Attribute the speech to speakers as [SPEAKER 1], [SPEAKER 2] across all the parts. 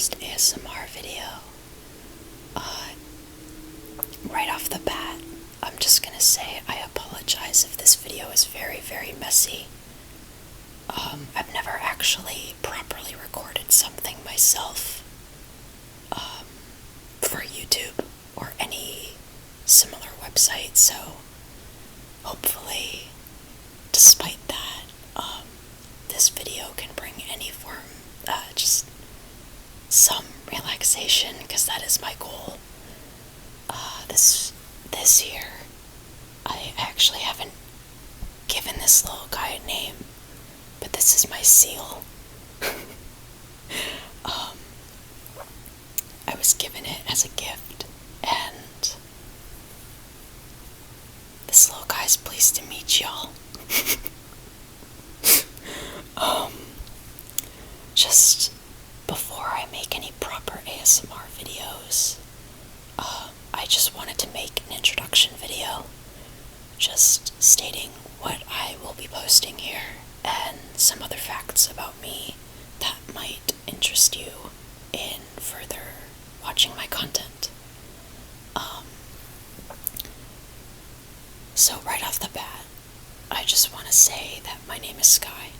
[SPEAKER 1] first ASMR video. Right off the bat, I'm just gonna say I apologize if this video is very, very messy. I've never actually properly recorded something myself for YouTube or any similar website, so hopefully, despite that, this video can bring any form, just some relaxation, because that is my goal. This year, I actually haven't given this little guy a name, but this is my seal. I was given it as a gift, and this little guy's pleased to meet y'all. Just before I make any proper ASMR videos, I just wanted to make an introduction video, just stating what I will be posting here and some other facts about me that might interest you in further watching my content. So right off the bat, I just want to say that my name is Sky,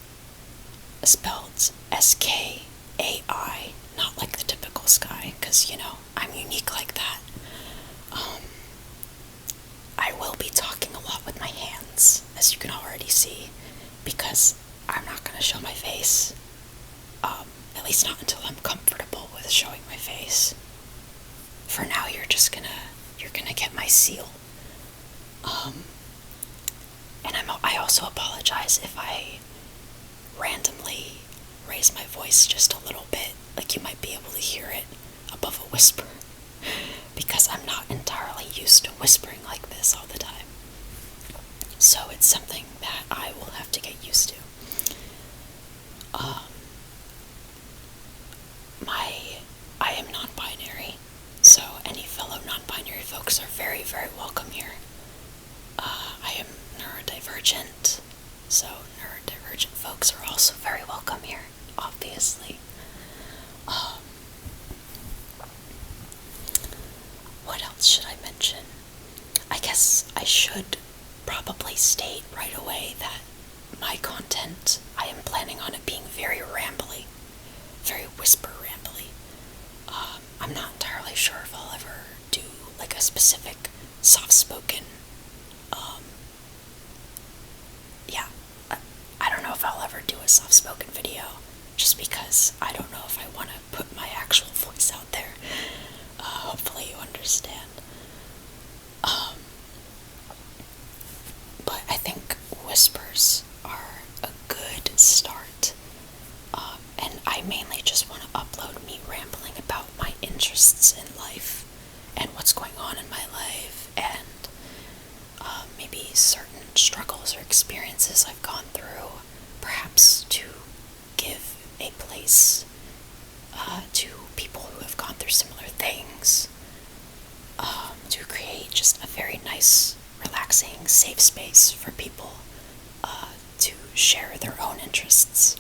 [SPEAKER 1] spelled S-K-A-I, not like the typical Sky, because, I'm unique like that. I will be talking a lot with my hands, as you can already see, because I'm not going to show my face, at least not until I'm comfortable with showing my face. For now, you're gonna get my seal. And I also apologize if I randomly raise my voice just a little bit, like you might be able to hear it above a whisper, because I'm not entirely used to whispering like this all the time. So it's something that I will have to get used to. I am non-binary, so any fellow non-binary folks are very, very welcome here. I am neurodivergent, so neurodivergent folks are also very welcome here, obviously. What else should I mention? I guess I should probably state right away that my content, I am planning on it being very rambly, very whisper rambly. I'm not entirely sure if I'll ever do like a specific soft-spoken, I don't know if I'll ever do a soft-spoken video, just because I don't know if I want to put my actual voice out there. Hopefully you understand. But I think whispers are a good start. And I mainly just want to upload me rambling about my interests in life and what's going on in my life, and maybe certain struggles or experiences I've gone through, perhaps to give a place to people who have gone through similar things, to create just a very nice, relaxing, safe space for people to share their own interests,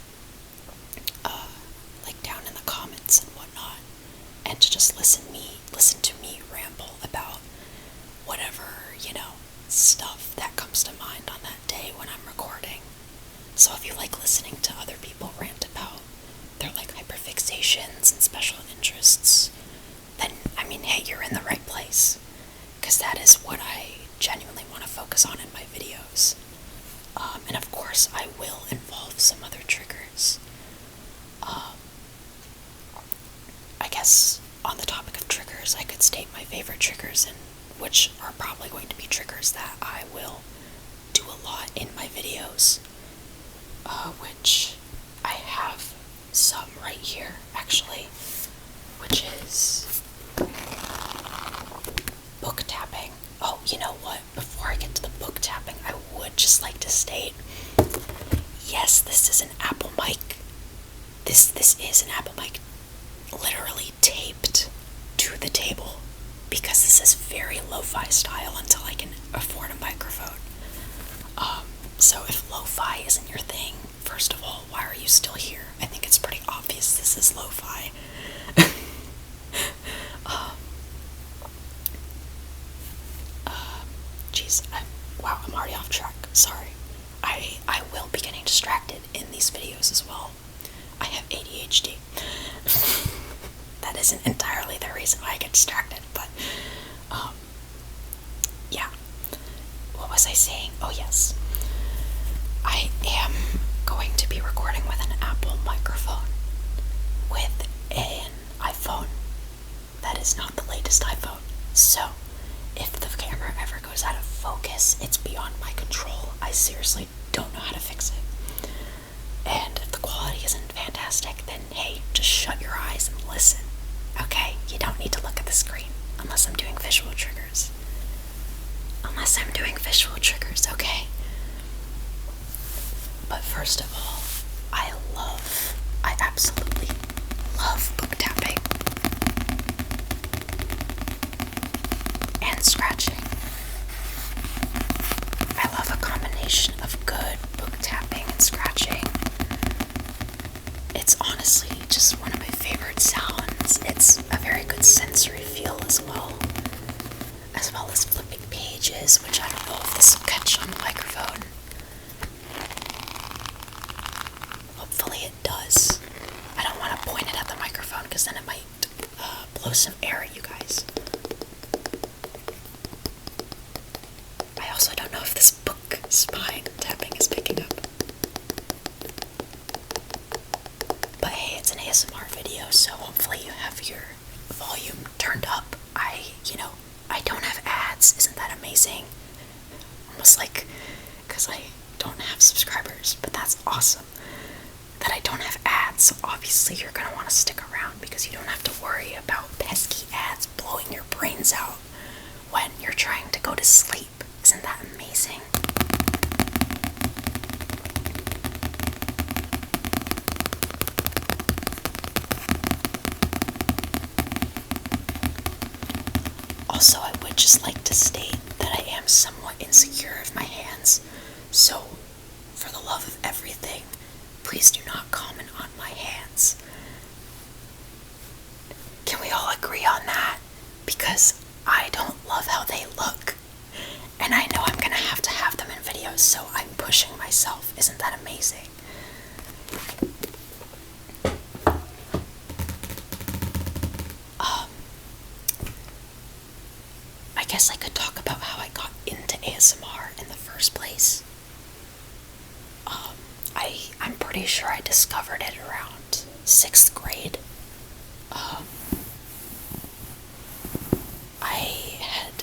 [SPEAKER 1] like down in the comments and whatnot, and to just listen to me ramble about whatever, stuff that comes to mind on that day when I'm recording. So if you like listening to other people rant about their hyperfixations and special interests, then hey, you're in the right place, because that is what I genuinely want to focus on in my videos. And of course I will involve some other triggers. I guess on the topic of triggers, I could state my favorite triggers, and which are probably going to be triggers that I will do a lot in my videos, which I have some right here, actually, which is book tapping. Oh, you know what? Before I get to the book tapping, I would just like to state, yes, this is an Apple mic. This is an Apple mic, literally taped to the table, because this is very lo-fi style until I can afford a microphone. So if lo-fi isn't your thing, first of all, why are you still here? I think it's pretty obvious this is lo-fi. distracted in these videos as well. I have ADHD. That isn't entirely the reason why I get distracted, but yeah. What was I saying? Oh yes. I am going to be recording with an Apple microphone with an iPhone that is not the latest iPhone. So, if the camera ever goes out of focus, it's beyond my control. I seriously don't know how to fix it. And if the quality isn't fantastic, then hey, just shut your eyes and listen. Okay? You don't need to look at the screen unless I'm doing visual triggers. Okay? But first of all, I absolutely love book tapping and scratching. I love a combination of good book tapping and scratching. It's honestly just one of my favorite sounds. It's a very good sensory feel as well as flipping pages, which I don't know if this will catch on the microphone. Hopefully it does. I don't want to point it at the microphone because then it might blow some air at you guys. I also don't know if this book spine tapping is picking up. But hey, it's an ASMR video, so hopefully you have your volume turned up. I don't have ads. Isn't that amazing? Almost like, because I don't have subscribers, but that's awesome that I don't have ads. So obviously you're going to want to stick around because you don't have to worry about pesky ads blowing your brains out when you're trying to go to sleep. Isn't that amazing? Also, I would just like to state that I am somewhat insecure of my hands, so for the love of everything, please do not comment on my hands. Can we all agree on that? Because I don't love how they look, and I know I'm gonna have to have them in videos, so I'm pushing myself. Isn't that amazing? I guess I could talk about how I got into ASMR in the first place. I'm pretty sure I discovered it around 6th grade. I had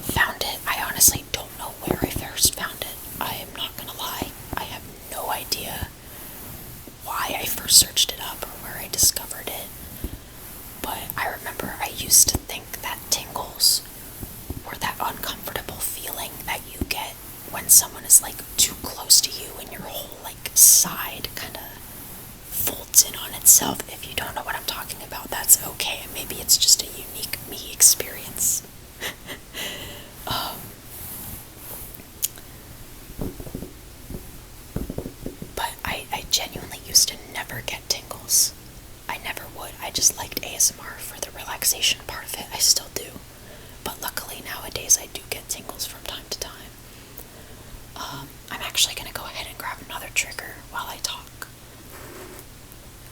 [SPEAKER 1] found it. I honestly don't know where I first found it. I am not gonna lie. I have no idea why I first searched it up or where I discovered it. But I remember I used to think that tingles or that uncomfortable feeling that you get when someone is like too close to you and your whole like side kind of folds in on itself. If you don't know what I'm talking about, that's okay. Maybe it's just a unique me experience. But I genuinely used to never get tingles. I never would. I just liked ASMR for the relaxation part of it. I still do. But luckily nowadays I do get tingles from time to time. I'm actually going to go ahead and grab another trigger while I talk.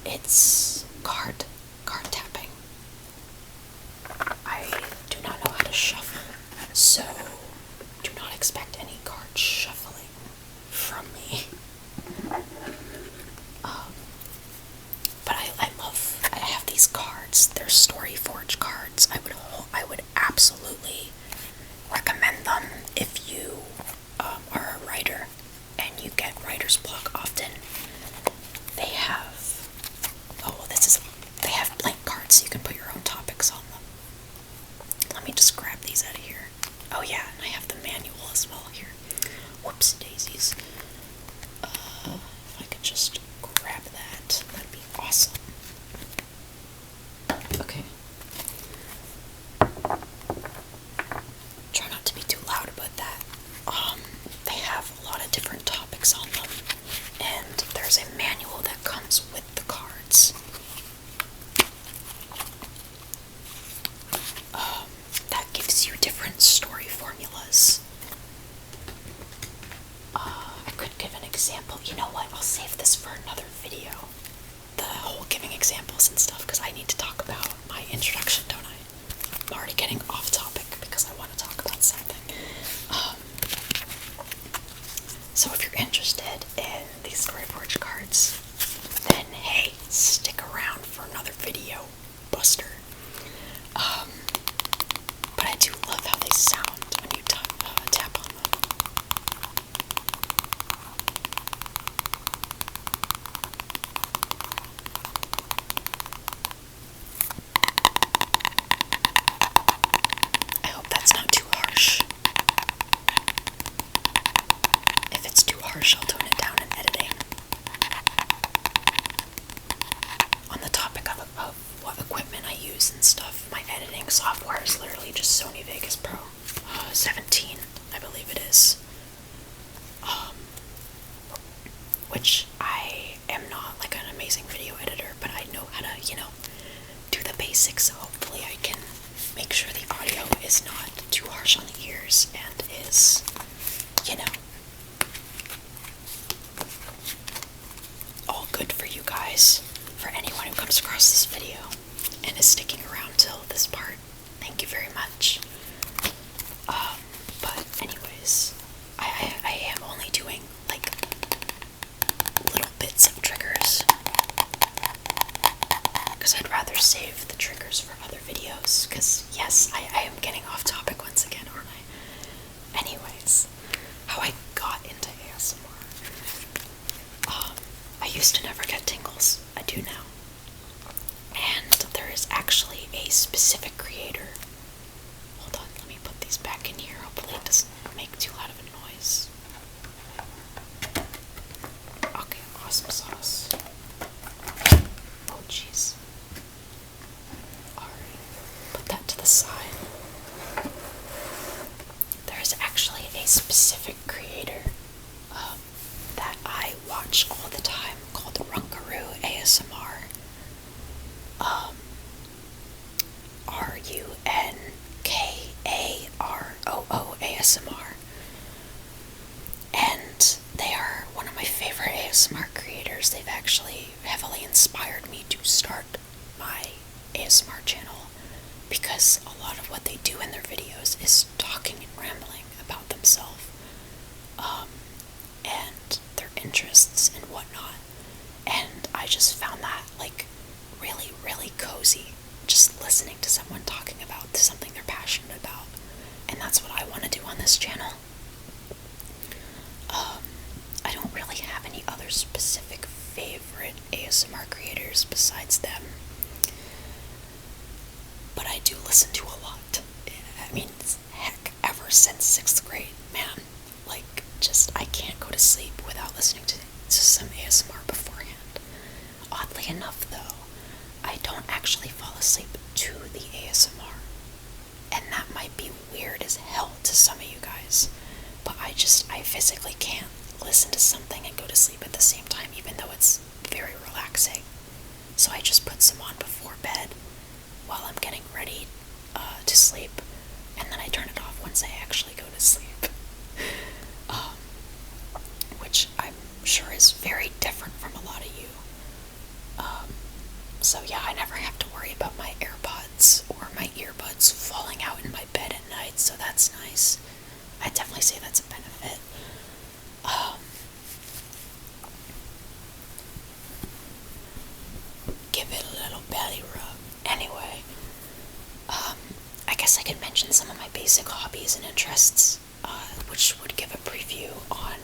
[SPEAKER 1] It's card tapping. I do not know how to shuffle, so do not expect any card shuffling from me. But I have these cards. They're Storyforge cards. I would absolutely recommend them if you are a writer and you get writer's block often. They have, flashcards, then hey, stick around for another video buster. But I do love how they sound when you tap on them. I hope that's not too harsh. If it's too harsh, I'll tone it down in editing. On the topic of what equipment I use and stuff, my editing software is literally just Sony Vegas Pro 17, I believe it is. Which I am not like an amazing video editor, but I know how to, do the basics, so hopefully I can make sure the audio is not too harsh on the ears and is, all good for you guys. For anyone who comes across this video and is sticking around till this part, thank you very much. But anyways, I am only doing like little bits of triggers because I'd rather save the triggers for other videos, because yes, I am getting off topic once again, aren't I? Anyways, how I got into ASMR. I used to never get tingles. I do now. And there is actually a specific creator. Hold on, let me put these back in here. Hopefully it doesn't make too loud of a noise. Okay, awesome sauce. Oh, jeez. Alright, put that to the side. There is actually a specific creator that I watch all the time called Runkaroo ASMR. RUNKAROO ASMR. And they are one of my favorite ASMR creators. They've actually heavily inspired me to start my ASMR channel, because a lot of what they do in their videos is talking and rambling about themselves, and their interests and whatnot. And I just found that like really, really cozy, just listening to someone talking about something they're passionate about. And that's what I want to do on this channel. I don't really have any other specific favorite ASMR creators besides them, but I do listen to a lot. I mean, heck, ever since 6th grade, man, like, just, I can't go to sleep without listening to some ASMR beforehand. Oddly enough, though, I don't actually fall asleep to the ASMR, and that might be weird as hell to some of you guys, but I physically can't listen to something and go to sleep at the same time, even though it's very relaxing. So I just put some on before bed while I'm getting ready to sleep, and then I turn it off once I actually go to sleep. Which I'm sure is very different from a lot of you. So yeah, I never have to worry about my AirPods or my earbuds falling out in my bed at night, so that's nice. I'd definitely say that's a benefit. Give it a little belly rub. Anyway, I guess I could mention some of my basic hobbies and interests, which would give a preview on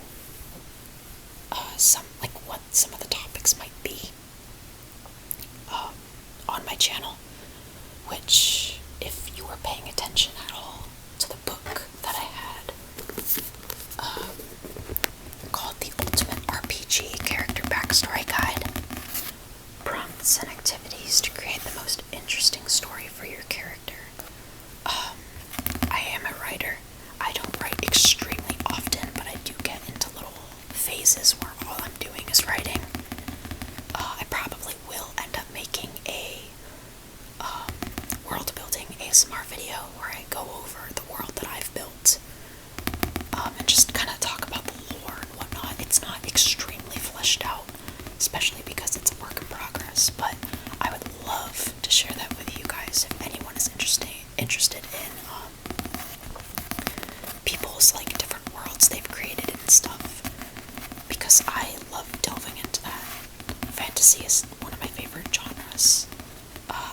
[SPEAKER 1] what some of the topics might be on my channel, which, if you were paying attention at all to the book that I had, called The Ultimate RPG Character Backstory Guide, Prompts and Activities to Create the Most Interesting Story for Your Character. I am a writer. I don't write extremely often, but I do get into little phases where all I'm doing is writing. I probably will end up making a world building ASMR video where I go over the world that I've built, and just kind of talk about the lore and whatnot. It's not extremely fleshed out, especially because it's a work in progress, but I would love to share that with you guys if anyone is interested in people's like different worlds they've created and stuff, because I love delving into that fantasy is one of my favorite genres,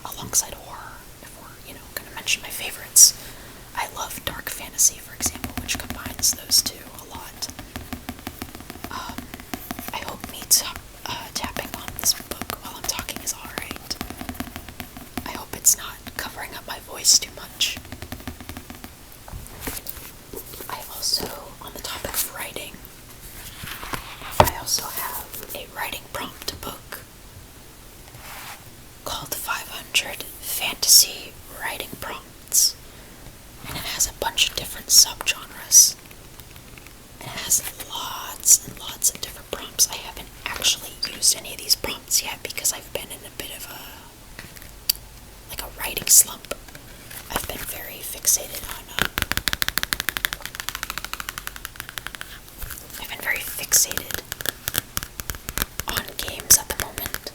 [SPEAKER 1] alongside horror, if we're, gonna mention my favorites. I love dark fantasy, for example, which combines those two a lot. I hope me tapping on this book while I'm talking is alright. I hope it's not covering up my voice too much. I also, on the topic of writing, I also have a writing prompt book called 500 Fantasy Writing Prompts, and it has a bunch of different subgenres. It has lots and lots of different prompts. I haven't actually used any of these prompts yet because I've been in a bit of a writing slump. I've been very fixated on games at the moment.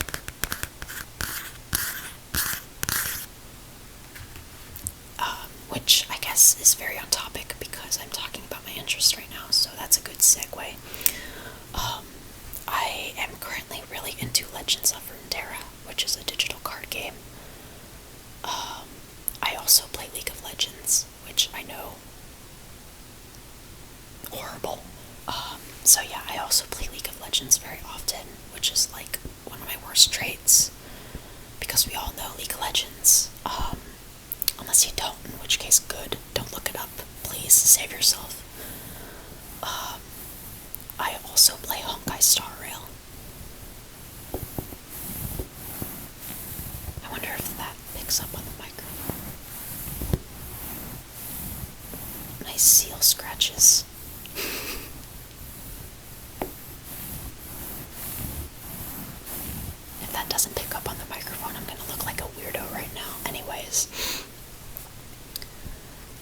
[SPEAKER 1] Which I guess is very on topic because I'm talking about my interest right now, so that's a good segue. I am currently really into Legends of Runeterra, which is a digital card game. I also play League of Legends, which I know, horrible. So yeah, I also play League of Legends very often, which is like one of my worst traits, because we all know League of Legends. Unless you don't, in which case good, don't look it up, please, save yourself. I also play Honkai Star Rail. I wonder if that picks up on the microphone. Nice seal scratches. If that doesn't pick up on the microphone, I'm gonna look like a weirdo right now. Anyways,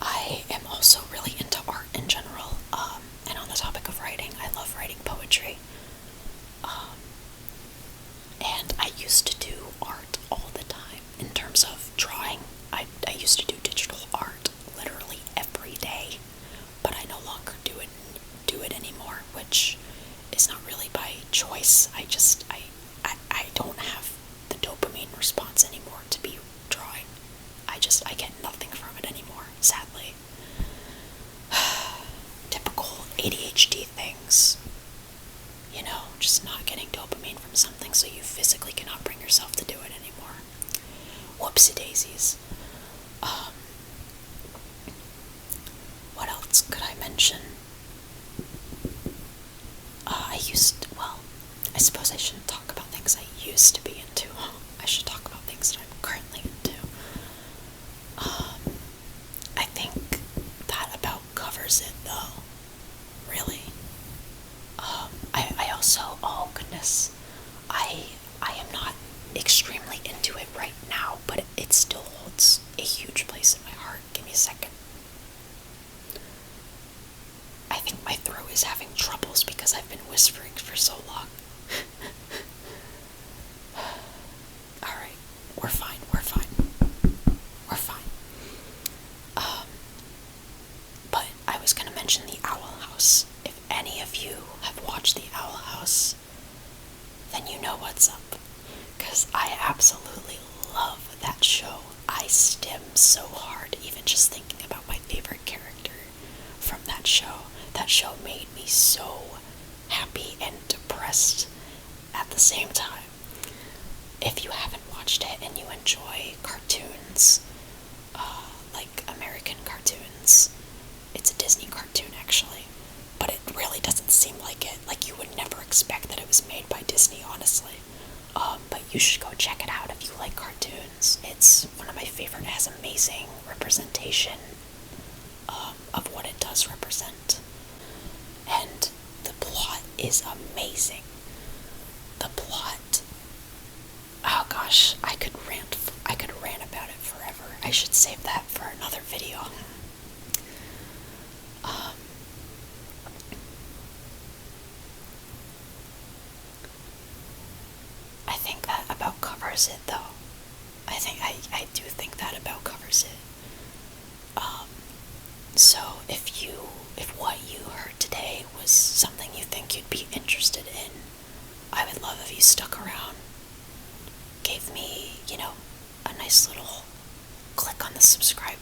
[SPEAKER 1] I am also really into art in general, and on the topic of writing, I love writing poetry. And I used to do art all the time in terms of drawing. I used to do digital art literally every day, but I no longer do it anymore, which is not really by choice. I don't have the dopamine response anymore to be drawing. I get nothing from it anymore, sadly. Typical ADHD things. Just not getting dopamine from something, so you physically cannot bring yourself to do it anymore. Whoopsie daisies. What else could I mention? I suppose I shouldn't talk about things I used to be into. I should talk about things that I'm currently into. I think that about covers it, though. Really. I also, oh goodness, I am not extremely into it right now, but it still holds a huge place in my heart. Give me a second. I think my throat is having troubles because I've been whispering for so long. Alright, we're fine. But I was gonna mention the Owl House. If any of you have watched the Owl House, then you know what's up. Because I absolutely love that show. I stim so hard, even just thinking about my favorite character from that show. That show made me so happy and depressed at the same time. If you haven't watched it and you enjoy cartoons, like American cartoons, it's a Disney cartoon actually, but it really doesn't seem like it. Like, you would never expect that it was made by Disney, honestly. But you should go check it out if you like cartoons. It's one of my favorite. It has amazing representation of what it does represent. And the plot is amazing. The plot, oh gosh, I could rant about it forever. I should save that for another video. I think that about covers it, though. I do think that about covers it. So if what you heard today was something you think you'd be interested in, I would love if you stuck around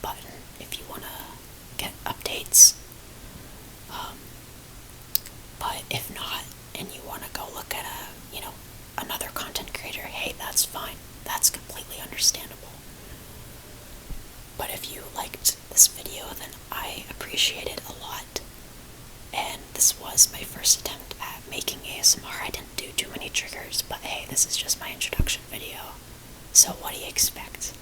[SPEAKER 1] button if you want to get updates. But if not, and you want to go look at another content creator, hey, that's fine. That's completely understandable. But if you liked this video, then I appreciate it a lot. And this was my first attempt at making ASMR. I didn't do too many triggers, but hey, this is just my introduction video. So what do you expect?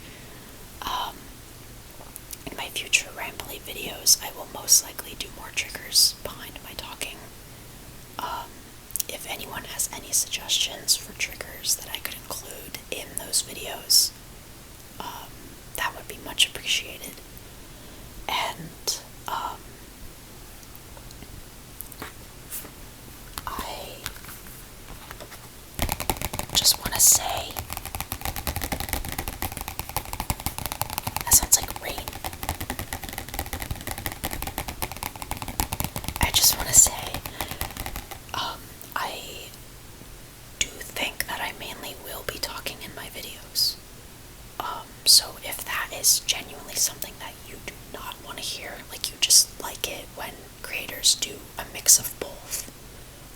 [SPEAKER 1] In my future rambly videos, I will most likely do more triggers behind my talking. If anyone has any suggestions for triggers that I could include in those videos, that would be much appreciated. And I just want to say, that sounds like rain. I just want to say, I do think that I mainly will be talking in my videos. So if that is genuinely something that you do not want to hear, like you just like it when creators do a mix of both,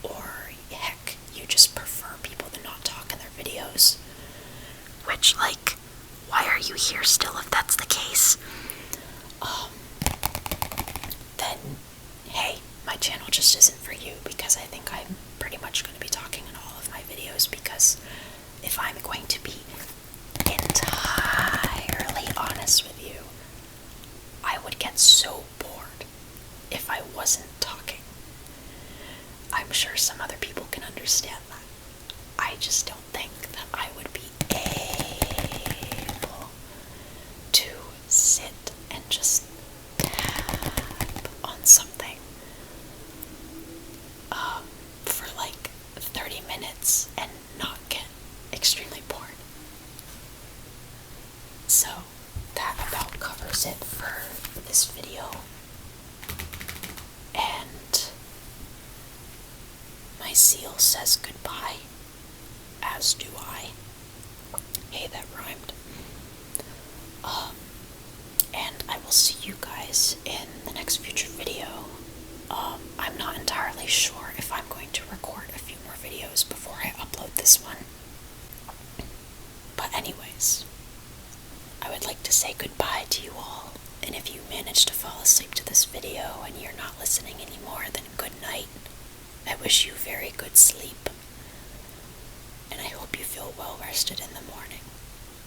[SPEAKER 1] or heck, you just prefer people to not talk in their videos, which, like, why are you here still if that's the case? Then, hey, my channel just isn't for you, because I think I'm pretty much going to be talking in all of my videos, because if I'm going to be entirely honest with you, I would get so bored if I wasn't talking. I'm sure some other people can understand that. I just don't think that I would be able to sit and just tap on something for like 30 minutes and not get extremely bored. So that about covers it for this video. And my seal says goodbye, as do I. Hey, that rhymed. And I will see you guys in the next future video. I'm not entirely sure if I'm going to record a few more videos before I upload this one. But anyways, I would like to say goodbye to you all. And if you manage to fall asleep to this video and you're not listening anymore, then good night. I wish you very good sleep. And I hope you feel well rested in the morning.